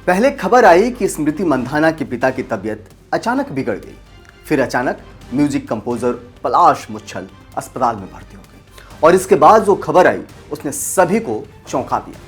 पहले खबर आई कि स्मृति मंधाना के पिता की तबीयत अचानक बिगड़ गई। फिर अचानक म्यूजिक कंपोजर पलाश मुच्छल अस्पताल में भर्ती हो गई और इसके बाद जो खबर आई उसने सभी को चौंका दिया।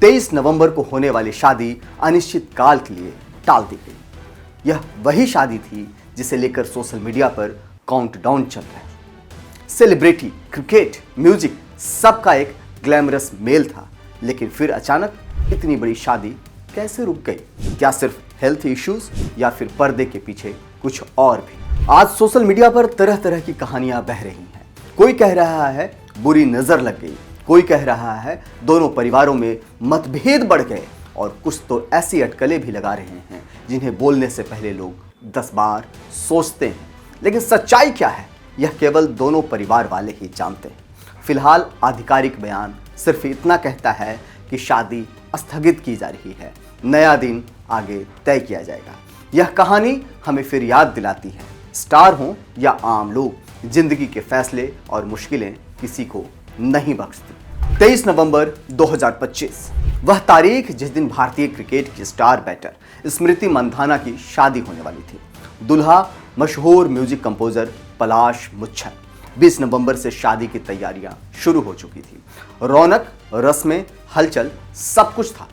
23 नवंबर को होने वाली शादी अनिश्चित काल के लिए टाल दी गई। यह वही शादी थी जिसे लेकर सोशल मीडिया पर काउंटडाउन चल रहा है। सेलिब्रिटी, क्रिकेट, म्यूजिक सबका एक ग्लैमरस मेल था, लेकिन फिर अचानक इतनी बड़ी शादी कैसे रुक गई? क्या सिर्फ हेल्थ इश्यूज या फिर पर्दे के पीछे कुछ और भी? आज सोशल मीडिया पर तरह तरह की कहानियां बह रही हैं। कोई कह रहा है बुरी नजर लग गई, कोई कह रहा है दोनों परिवारों में मतभेद बढ़ गए और कुछ तो ऐसी अटकलें भी लगा रहे हैं जिन्हें बोलने से पहले लोग 10 बार सोचते हैं। लेकिन सच्चाई क्या है, यह केवल दोनों परिवार वाले ही जानते हैं। फिलहाल आधिकारिक बयान सिर्फ इतना कहता है कि शादी स्थगित की जा रही है, नया दिन आगे तय किया जाएगा। यह कहानी हमें फिर याद दिलाती है, स्टार हों या आम लोग, जिंदगी के फैसले और मुश्किलें किसी को नहीं बख्शती। 23 नवंबर 2025 वह तारीख जिस दिन भारतीय क्रिकेट की स्टार बैटर स्मृति मंधाना की शादी होने वाली थी। दुल्हा मशहूर म्यूजिक कंपोजर पलाश मुच्छल। 20 नवंबर से शादी की तैयारियां शुरू हो चुकी थी। रौनक, रस्में, हलचल सब कुछ था।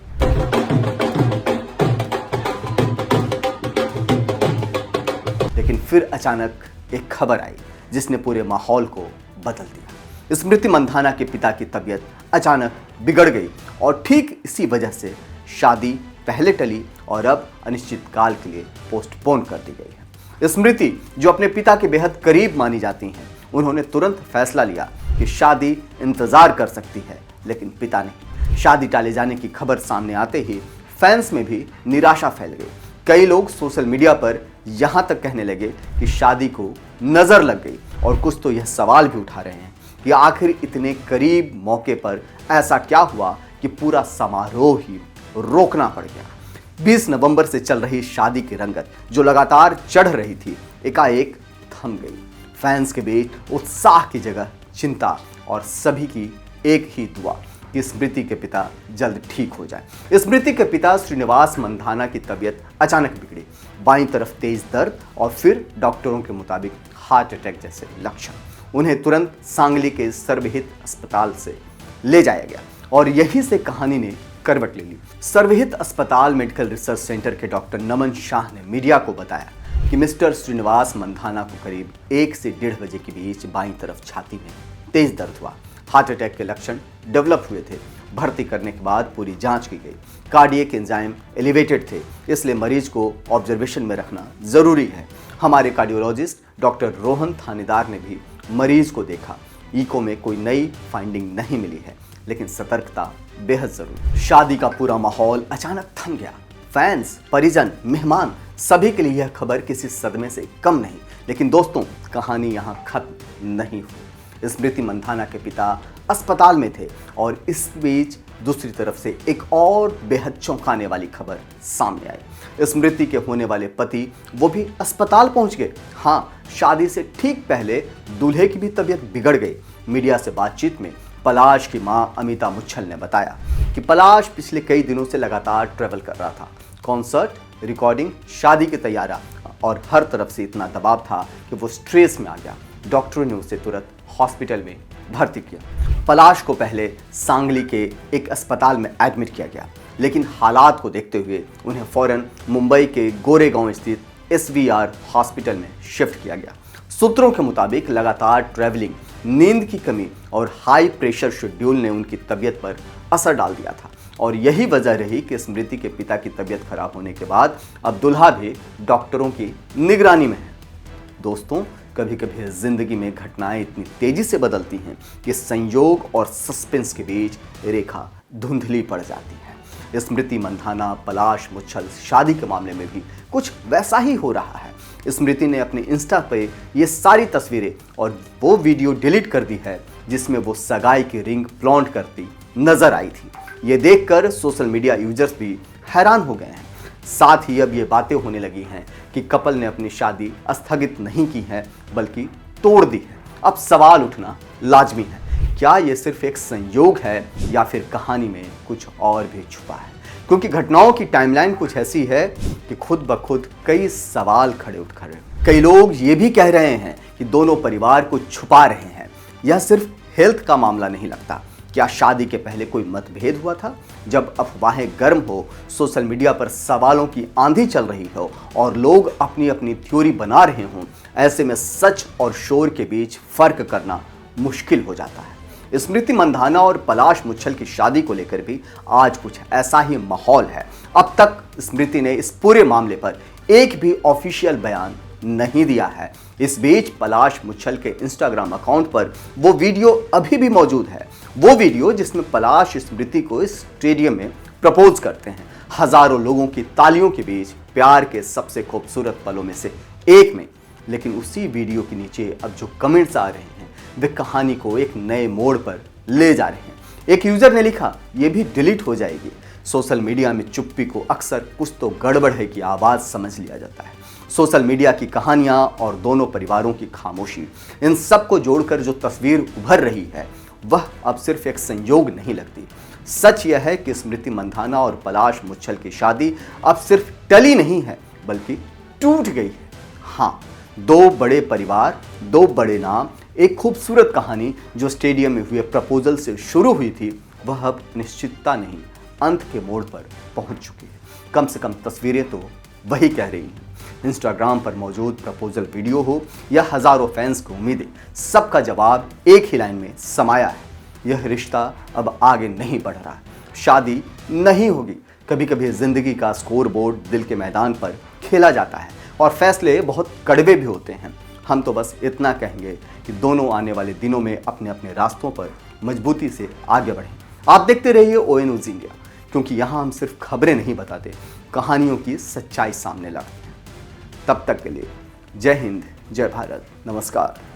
लेकिन फिर अचानक एक खबर आई जिसने पूरे माहौल को बदल दिया। स्मृति मंधाना के पिता की तबीयत अचानक बिगड़ गई और ठीक इसी वजह से शादी पहले टली और अब अनिश्चितकाल के लिए पोस्टपोन कर दी गई है। स्मृति, जो अपने पिता के बेहद करीब मानी जाती हैं, उन्होंने तुरंत फैसला लिया कि शादी इंतजार कर सकती है, लेकिन पिता नहीं। शादी टाले जाने की खबर सामने आते ही फैंस में भी निराशा फैल गई। कई लोग सोशल मीडिया पर यहां तक कहने लगे कि शादी को नजर लग गई और कुछ तो यह सवाल भी उठा रहे हैं कि आखिर इतने करीब मौके पर ऐसा क्या हुआ कि पूरा समारोह ही रोकना पड़ गया। 20 नवंबर से चल रही शादी की रंगत जो लगातार चढ़ रही थी, एकाएक थम गई। फैंस के बीच उत्साह की जगह चिंता और सभी की एक ही दुआ कि स्मृति के पिता जल्द ठीक हो जाए। स्मृति के पिता श्रीनिवास मंधाना की तबीयत अचानक बिगड़ी। बाईं तरफ तेज दर्द और फिर डॉक्टरों के मुताबिक हार्ट अटैक जैसे लक्षण। उन्हें तुरंत सांगली के सर्वहित अस्पताल से ले जाया गया और यहीं से कहानी ने करवट ले ली। सर्वहित अस्पताल मेडिकल रिसर्च सेंटर के डॉक्टर नमन शाह ने मीडिया को बताया कि मिस्टर श्रीनिवास मंधाना को करीब 1 से 1.5 बजे के बीच बाईं तरफ छाती में तेज दर्द हुआ। हार्ट अटैक के लक्षण डेवलप हुए थे। भर्ती करने के बाद पूरी जांच की गई। कार्डियक एंजाइम एलिवेटेड थे, इसलिए मरीज को ऑब्जर्वेशन में रखना जरूरी है। हमारे कार्डियोलॉजिस्ट डॉक्टर रोहन थानेदार ने भी मरीज को देखा। इको में कोई नई फाइंडिंग नहीं मिली है, लेकिन सतर्कता बेहद जरूरी। शादी का पूरा माहौल अचानक थम गया। फैंस, परिजन, मेहमान सभी के लिए यह खबर किसी सदमे से कम नहीं। लेकिन दोस्तों, कहानी यहाँ खत्म नहीं हुई। स्मृति मंधाना के पिता अस्पताल में थे और इस बीच दूसरी तरफ से एक और बेहद चौंकाने वाली खबर सामने आई। स्मृति के होने वाले पति वो भी अस्पताल पहुंच गए। हाँ, शादी से ठीक पहले दूल्हे की भी तबीयत बिगड़ गई। मीडिया से बातचीत में पलाश की मां अमिता मुच्छल ने बताया कि पलाश पिछले कई दिनों से लगातार ट्रैवल कर रहा था। कॉन्सर्ट, रिकॉर्डिंग, शादी की तैयारी और हर तरफ से इतना दबाव था कि वो स्ट्रेस में आ गया। डॉक्टरों ने उसे तुरंत हॉस्पिटल में भर्ती किया। पलाश को पहले सांगली के एक अस्पताल में एडमिट किया गया, लेकिन हालात को देखते हुए उन्हें फौरन मुंबई के गोरेगांव स्थित SVR हॉस्पिटल में शिफ्ट किया गया। सूत्रों के मुताबिक लगातार ट्रैवलिंग, नींद की कमी और हाई प्रेशर शेड्यूल ने उनकी तबीयत पर असर डाल दिया था और यही वजह रही कि स्मृति के पिता की तबीयत खराब होने के बाद अब दुल्हा भी डॉक्टरों की निगरानी में है। दोस्तों, कभी कभी जिंदगी में घटनाएं इतनी तेजी से बदलती हैं कि संयोग और सस्पेंस के बीच रेखा धुंधली पड़ जाती है। स्मृति मंधाना पलाश मुच्छल शादी के मामले में भी कुछ वैसा ही हो रहा है। स्मृति ने अपने इंस्टा पे ये सारी तस्वीरें और वो वीडियो डिलीट कर दी है जिसमें वो सगाई की रिंग फ्लॉन्ट करती नजर आई थी। ये देखकर सोशल मीडिया यूजर्स भी हैरान हो गए हैं। साथ ही अब ये बातें होने लगी हैं कि कपल ने अपनी शादी स्थगित नहीं की है बल्कि तोड़ दी है। अब सवाल उठना लाजमी है, क्या ये सिर्फ एक संयोग है या फिर कहानी में कुछ और भी छुपा है? क्योंकि घटनाओं की टाइमलाइन कुछ ऐसी है कि खुद ब खुद कई सवाल खड़े उठ खड़े। कई लोग ये भी कह रहे हैं कि दोनों परिवार को छुपा रहे हैं। यह सिर्फ हेल्थ का मामला नहीं लगता। क्या शादी के पहले कोई मतभेद हुआ था? जब अफवाहें गर्म हो, सोशल मीडिया पर सवालों की आंधी चल रही हो और लोग अपनी अपनी थ्योरी बना रहे हों, ऐसे में सच और शोर के बीच फर्क करना मुश्किल हो जाता है। स्मृति मंधाना और पलाश मुच्छल की शादी को लेकर भी आज कुछ ऐसा ही माहौल है। अब तक स्मृति ने इस पूरे मामले पर एक भी ऑफिशियल बयान नहीं दिया है। इस बीच पलाश मुच्छल के इंस्टाग्राम अकाउंट पर वो वीडियो अभी भी मौजूद है, वो वीडियो जिसमें पलाश स्मृति को इस स्टेडियम में प्रपोज करते हैं। हजारों लोगों की तालियों के बीच प्यार के सबसे खूबसूरत पलों में से एक में। लेकिन उसी वीडियो के नीचे अब जो कमेंट्स आ रहे हैं वे कहानी को एक नए मोड़ पर ले जा रहे हैं। एक यूजर ने लिखा, ये भी डिलीट हो जाएगी। सोशल मीडिया में चुप्पी को अक्सर कुछ तो गड़बड़ है की आवाज समझ लिया जाता है। सोशल मीडिया की कहानियां और दोनों परिवारों की खामोशी, इन सब को जोड़कर जो तस्वीर उभर रही है वह अब सिर्फ एक संयोग नहीं लगती। सच यह है कि स्मृति मंधाना और पलाश मुच्छल की शादी अब सिर्फ टली नहीं है बल्कि टूट गई है। हाँ, दो बड़े परिवार, दो बड़े नाम, एक खूबसूरत कहानी जो स्टेडियम में हुए प्रपोजल से शुरू हुई थी वह अब निश्चितता नहीं अंत के मोड़ पर पहुंच चुकी है। कम से कम तस्वीरें तो वही कह रही हैं। इंस्टाग्राम पर मौजूद प्रपोजल वीडियो हो या हजारों फैंस की उम्मीदें, सबका जवाब एक ही लाइन में समाया है। यह रिश्ता अब आगे नहीं बढ़ रहा है, शादी नहीं होगी। कभी कभी जिंदगी का स्कोर बोर्ड दिल के मैदान पर खेला जाता है और फैसले बहुत कड़वे भी होते हैं। हम तो बस इतना कहेंगे कि दोनों आने वाले दिनों में अपने अपने रास्तों पर मजबूती से आगे बढ़ें। आप देखते रहिए OA न्यूज़ इंडिया, क्योंकि यहाँ हम सिर्फ खबरें नहीं बताते, कहानियों की सच्चाई सामने लाते हैं। तब तक के लिए जय हिंद, जय भारत, नमस्कार।